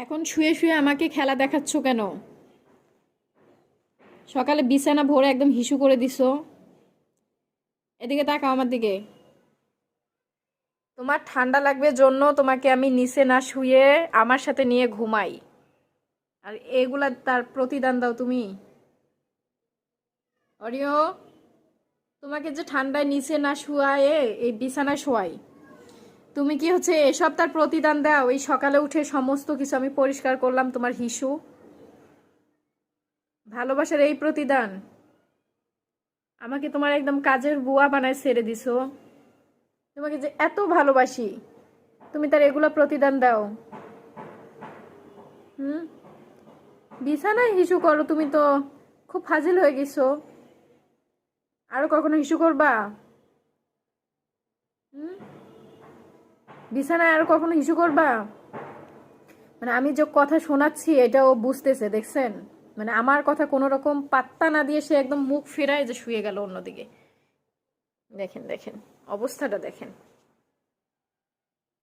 এখন শুয়ে শুয়ে আমাকে খেলা দেখাচ্ছ কেন? সকালে বিছানা ভরে একদম হিসু করে দিছো। এদিকে তাকাও আমার দিকে। তোমার ঠান্ডা লাগবে জন্য তোমাকে আমি নিচে না শুয়ে আমার সাথে নিয়ে ঘুমাই, আর এগুলা তার প্রতিদান দাও তুমি। অরিও, তোমাকে যে ঠান্ডায় নিচে না শুয়ায়ে এই বিছানায় শোয়াই, তুমি কি হচ্ছে এসব তার প্রতিদান দাও? এই সকালে উঠে সমস্ত কিছু আমি পরিষ্কার করলাম, তোমার হিসু ভালোবাসার এই প্রতিদান? আমাকে তোমার একদম কাজের বুয়া বানায় ছেড়ে দিছো। তোমাকে যে এত ভালোবাসি, তুমি তার এগুলা প্রতিদান দাও? হুম, বিছানায় হিসু করো? তুমি তো খুব ফাজিল হয়ে গেছো। আরো কখনো হিসু করবা? হুম, বিছানায় আরো কখনো হিসু করবা? মানে আমি যে কথা শোনাচ্ছি এটা ও বুঝতেছে, দেখছেন? মানে আমার কথা কোনো রকম পাত্তা না দিয়ে সে একদম মুখ ফেরায় যে শুয়ে গেল অন্যদিকে। দেখেন দেখেন, অবস্থাটা দেখেন।